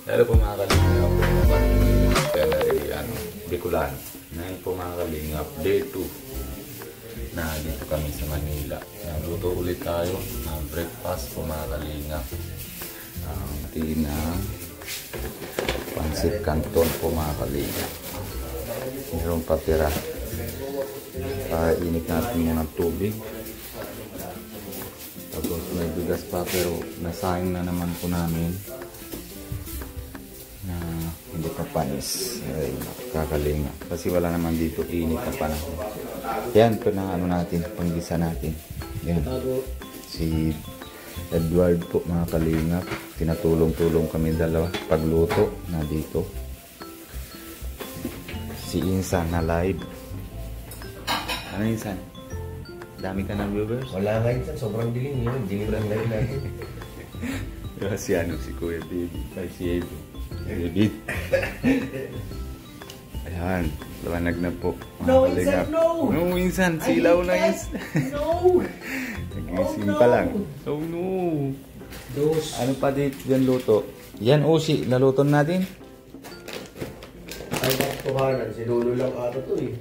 Pero po mga kalingap, kaya na rin Bicolan. Ngayon po mga kalingap, day 2 na dito kami sa Manila. Nagluto ulit tayo ng breakfast po mga kalingap. Tinang pansit canton po mga kalingap. Mayroong patira. Init natin muna ng tubig. Tapos may bigas pa pero nasayang na naman po namin. Na hindi pa panis. Ay, kakalinga. Kasi wala naman dito init na panahon. Yan, ito na ano natin, panggisa natin. Yan. Si Edward po mga kalingap. Tinatulong-tulong kami dalawa. Pagluto na dito. Si Insan na live. Ano Insan? Dami ka ng viewers? Wala nga Insan, sobrang dilim yun. Dilim lang live natin. Si ano, si Kuya Baby. Ay, si Edo. David. Ayan, lawanag na po. No, Insan, no! No, Insan, silaw na Insan. No! Nagising pa lang. Oh no! Dos. Ano pa dito yan luto? Yan, Oshi, naluto natin. Ay, kuhanan. Si Lolo lang ata to eh.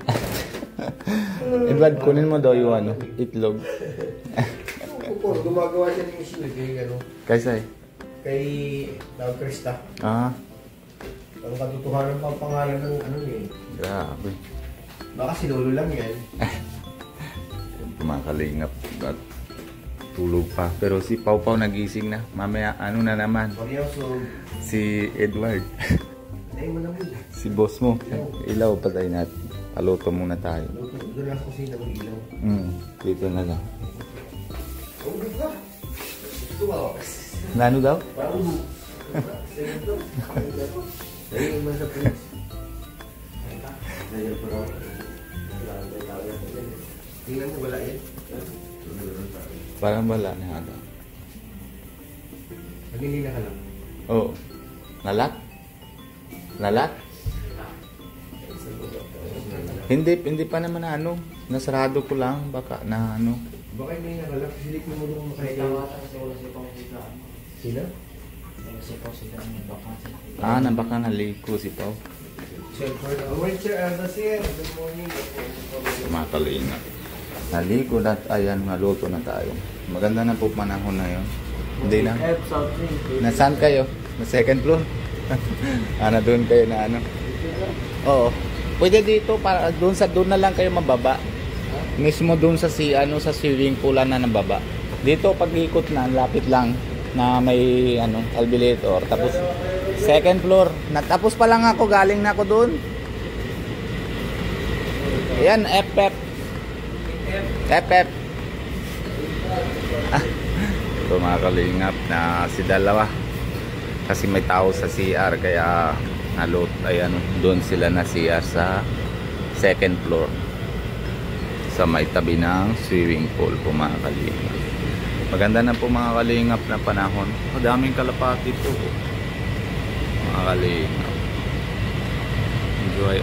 Edward, kunin mo daw yung ano, itlog. Gumagawa siya ng issue kay ano. Kaysa eh? Kay Daw Krista. Ah. Ang katotohanan pa ang pangalan ng ano eh. Grabe. Baka si Lolo lang yan. Kumakalingap at tulog pa. Pero si Pau Pau nagising na. Mamaya ano na naman. Seryoso. Si Edward. Patay mo na mo. Si boss mo. Ilaw patay natin. Paluto muna tayo. Doon lang kusina ng ilaw. Dito na lang. Oh, di ba? Ito ba? Nano daw? Parang dahil naman sa prince. Dahil po raw. Tingnan mo wala yan. Parang wala na ata. Nagilila ka lang. Oo. Nalak? Nalak? Hindi pa naman na ano. Nasarado ko lang. Baka na ano. Baka may nakalak. Silik mo mo doon makailangan. Sino? Baka naliko si Pau. Sir, good morning. Matalinga. Naliko na, ayan, naluto na tayo. Maganda na po panahon na yun. Hindi na. Nasaan kayo? Na second floor? Doon kayo na ano? Oo. Pwede dito, para doon na lang kayo mababa. Mismo doon sa sa swimming pool na nababa. Dito pag ikot na, lapit lang na may elevator. Tapos second floor. Natapos pa lang ako, galing na ako doon. Ayan, FF. Ito mga kalingap na si dalawa. Kasi may tao sa CR kaya doon sila na CR sa second floor. Sa may tabi ng swimming pool po mga kalingap. Maganda na po mga kalingap na panahon. Daming kalapati po mga kalingap.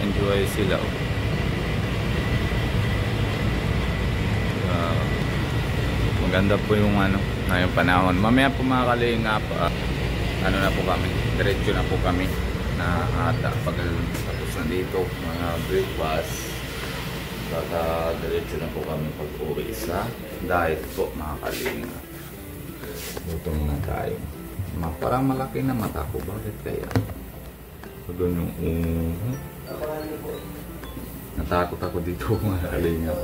Enjoy sila. Maganda po yung ngayong panahon. Mamaya po mga kalingap, na po kami, diretso na po kami na ata pag tapos na dito mga breakfast. Baka diretso na po kami pag-uwi sa diet po mga kalingap. Gutom na tayo. Parang malaki na mata ko. Bakit kaya? Doon yung natakot ako dito mga kalingap.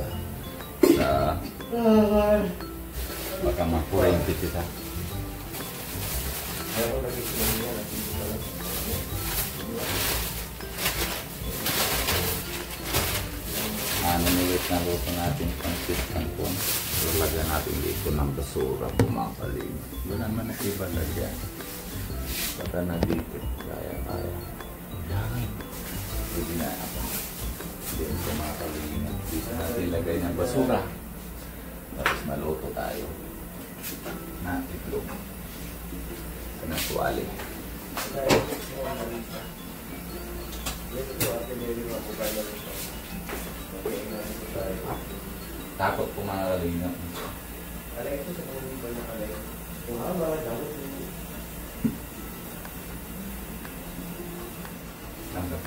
Baka makurente kita. Namilit na luto natin pansit canton. Lagyan natin dito ng basura, pumakaliin. Doon naman na iba lagyan. Baka na dito. Kaya. Yan. Hindi na ako. Doon pumakaliin. Dito natin lagay ng basura. Tapos maluto tayo. Na itlog. Na tuwali. Takot po mga kalingap.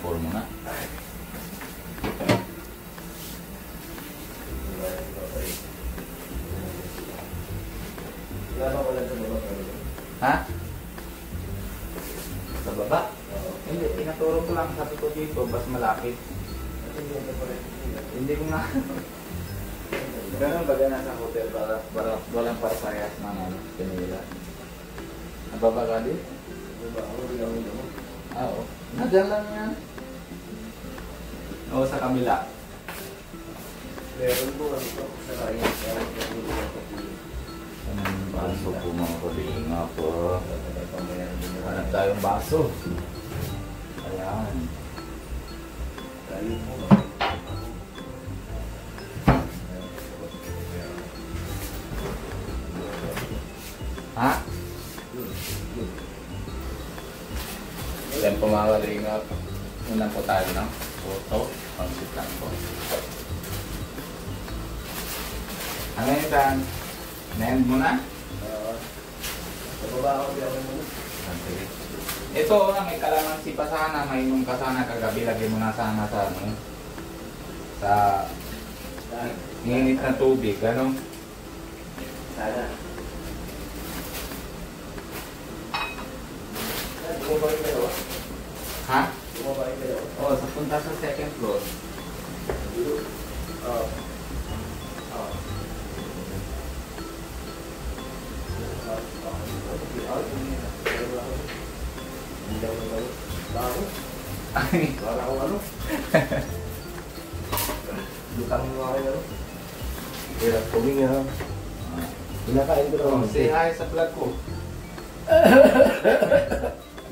4 muna. Ha? Sa baba? Hindi, tinaturo ko lang. Sabi ko dito, bas malapit. Hindi ko nga. Ganun ba ganun sa hotel para walang parehas na kanila? Nababa ka din? Oo. Nadyan lang yan. Oo, sa kamila. Meron po ano po sa kanya. Anong baso po mga kalinga po? Hanap tayong baso. Ayan. Tayo po. Ha? Yan po mga kalinga. Unan po tayo ng photo. Pang-sit lang po. Ano yun, Dan? Na-end mo na? Sa baba ako diyan muna. Okay. Ito, may kalamansi pa sana. May inom ka sana kagabi. Lagay mo na sana sa ano. Sa init na tubig. Ano? Sana. Bumaba yung dalawa. Ha? Bumaba yung dalawa. Oo, sa punta sa second floor. Oo. Para akong ano? Lutang mo kayo ano? Kaya tuming nga. Pinakain ko naman. Say hi sa vlog ko.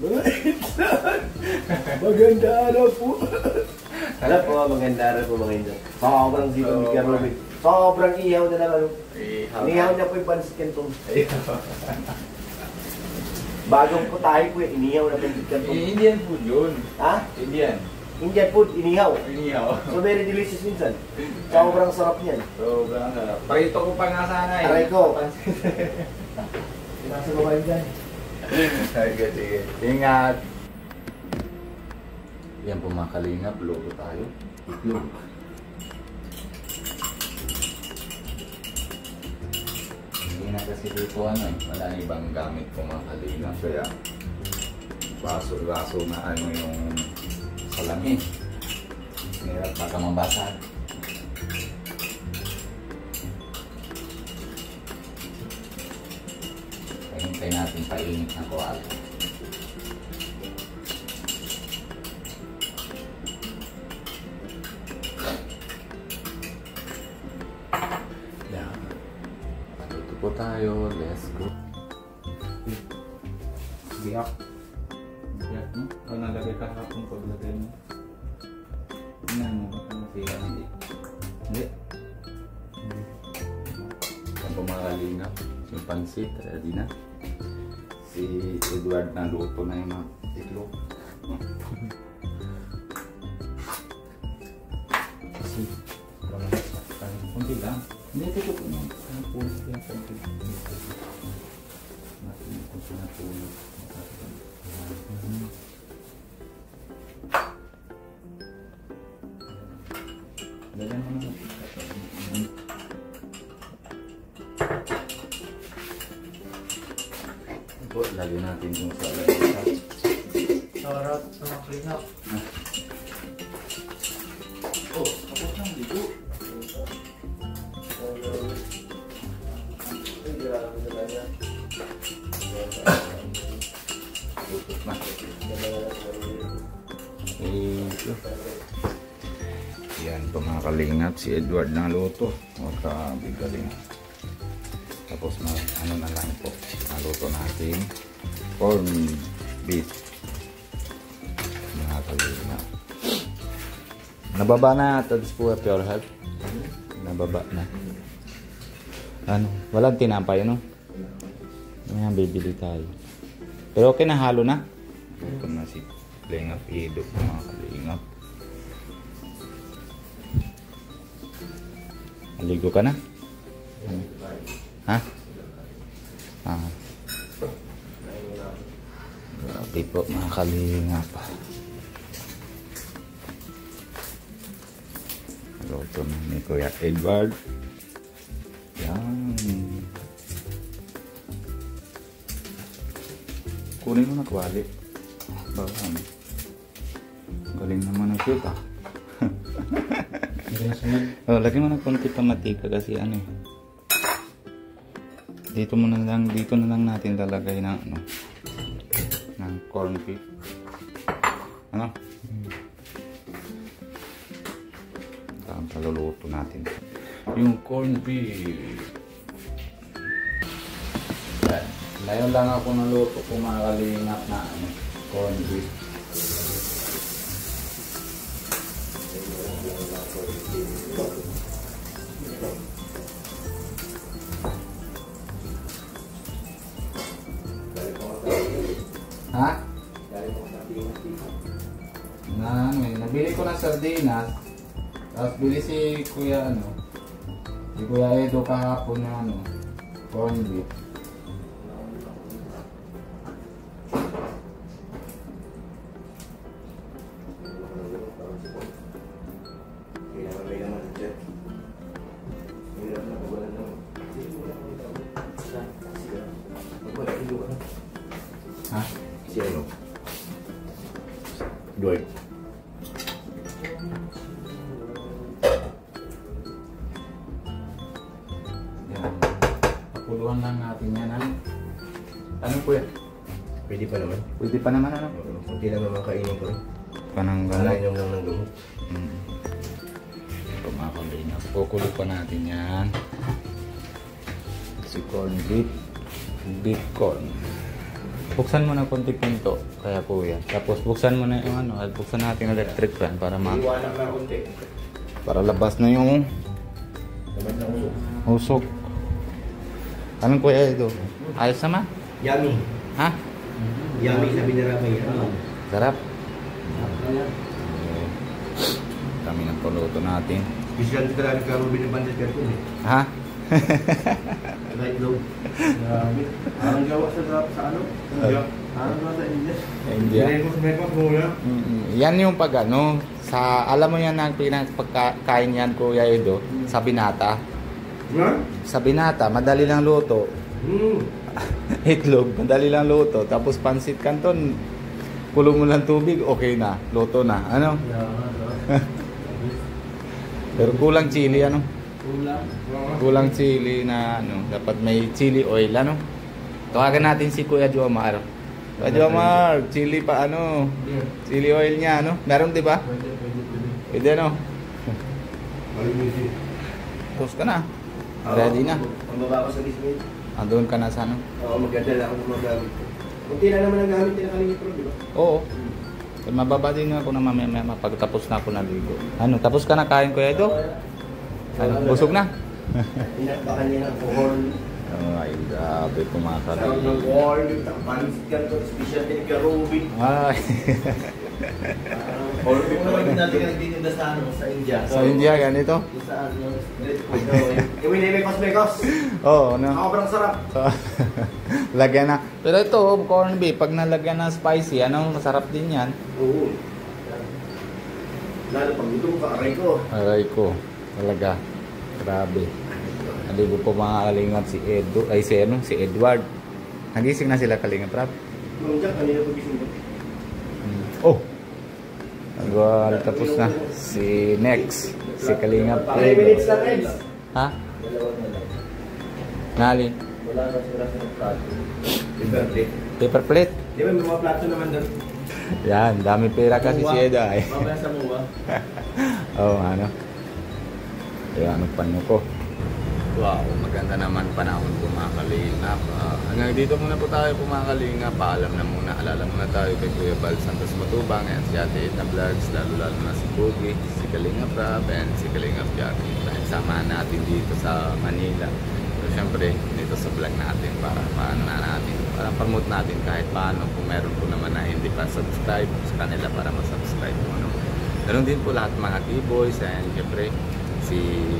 Mga insan! Maganda araw po! Alam po, maganda araw po mga insan. Sobrang sipag ni Kuya Robin. Sobrang ihaw na lang ano. Inihaw niya po yung pansit kantong. Bagong putahe po yung inihaw na pansit kantong. Indian food yun. Ha? Indian. Indian food, inihaw. Inihaw. So very delicious minsan. Sobrang sarap niyan. Sobrang sarap. Parito ko pa nga sana eh. Aray ko. Nasa baba yun dyan. Sige, sige. Ingat. Yan po mga kalingap. Luto tayo. Itlog. Hindi na kasi dito ano eh. Wala na ibang gamit po mga kalingap. Kaya baso na ano yung salamin. Meron baka mabasag. Hintay natin painit na kuwala. Yan. Paluto po tayo. Let's go. Biyak. Biyak mo? O nalagay ka hapong paglagay mo? Tingnan mo. Baka masira. Hindi. Hindi. Yan po mga kalingap. Yung pansit. Ready na. Si Edward na luto na yung mga itlog. Kasi kunti lang. Hindi ito po yung pulis yan sa ito. Natin kung saan natulog. Dala mo na. Lagi natin yung sa alagay. Sarap sa mga clean-up. Oh, kapos lang dito. Tutok na. Yan po mga kalingap. Si Edward na luto. Magkabigaling. Tapos ano na lang po. Naluto natin. Corn beef. Mga kalingap. Nababa na Tad's po Pure Health. Nababa na. Ano? Walang tinampay, no? Ngayon, bibili tayo. Pero okay na, halo na. Ito na si Kalingap Ido, mga kalingap. Aligo ka na? Ha? Ah. Grabe po, mga kalingap. Luto na ni Kuya Edward. Yan. Kunin mo na kwali. Bawang. Galing naman ang shoot ah. Oh, lagyan mo ng konti pa matika kasi ano eh. Dito na lang natin lalagay ng ano, ng corn beef. Ano? Ang paluluto natin. Yung corn beef. Ngayon lang ako naluto kung makakalingap na ano, corn beef. Ha? Nabili ko ng sardinas. Tapos bili si Kuya si Kuya Edo kahapon na corn beef. Ha? Si ano? Dwight. Yan. Pakuluan lang natin yan. Ano po yan? Pwede pa naman. Pwede pa naman ano? Kunti lang naman kainin ko rin. Pananggalan. Kalain yung lang ng gamot. Kumakabay na. Kukulo pa natin yan. Si corn beef. Beef corn. Buksan mo na konti pinto. Kaya Kuya. Tapos buksan mo na yung buksan natin electric fan para Iwanan na konti. para labas na yung Laban na usok. usok. Anong Kuya Edo? Ayos naman? Yummy. Ha? Yummy sabi ni Ramay. Sarap. Kami ng puluto natin. Special dito lang ka Ruben ng Bandit Cartoon eh. Ha? Right low. Grabe. Parang gawa sa ano? Parang gawa sa India. India. Kuya. Yan yung pag alam mo yan ang pinapagkain yan Kuya Edo, sa binata. Sa binata, madali lang luto. Itlog, madali lang luto. Tapos pansit canton, kulong mo lang tubig, okay na. Luto na. Ano? Pero kulang chili, ano? Kulang chili na, dapat may chili oil, ano? Tawagan natin si Kuya Jomar. Kuya Jomar, chili pa, chili oil niya, Meron, di ba? Pwede, Tapos ka na. Ready na. Ang baba ko sa display. Andun ka na sa Oo, maganda lang ako ng mga gamit ko. Kunti na naman ang gamit, tinakalimit ko, di ba? Oo. Mababa din ako na mamaya pagtapos na ako naligo. Tapos ka na kain Kuya Edo? Busog na? Pinakbakan niya ng corn. Ay, grabe kumakari. Sarap ng corn, pansit ka to, special din ka Ruben. Ay. Corn beef naman din natin nagtitinda sa India. Sa India, ganito? Sa yung Mekos. Oo, Sobrang sarap. Lagyan na. Pero ito, corn beef, pag nalagyan ng spicy, masarap din yan. Oo. Lalo pag ito, aray ko. Aray ko. Talaga. Grabe. Naligo po mga kalingap si Edward. Nagising na sila kalingap, Rap. Mangjak, kanina po gising ko. Oh! Tapos na. Si Next. Si kalingap. 3 minutes lang, Eds. Ha? Dalawa na lang. Nalin? Wala na sila sa plato. Paper plate. Paper plate? Di ba may mga plato naman doon? Yan, dami pera kasi si Eda eh. Mamaya sa muwa. Oo, Kaya panyo ko. Wow, maganda naman panahon po mga kalingap. Hanggang dito muna po tayo po mga kalingap. Paalam na muna, alala muna tayo kay Kuya Bal Santos Matubang and si Ate Edna Vlogs, lalo na si Pogi, si Kalingap Rab, and si Kalingap Jackie. Dahil samahan natin dito sa Manila. So syempre, dito sa vlog natin para promote natin kahit paano kung meron po naman na hindi pa subscribe sa kanila para masubscribe po. Ganun din po lahat mga T-Boys and syempre si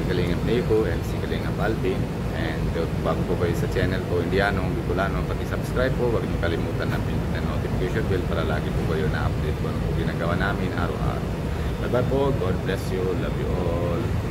Kalingap Nico and si Kalingap Alvin. And bago po kayo sa channel ko, Indiano, Bicolano, pati-subscribe po. Huwag niyo kalimutan na pindutin ang notification bell para lagi po kayo na-update kung ano po ginagawa namin araw-araw. Bye-bye po. God bless you. Love you all.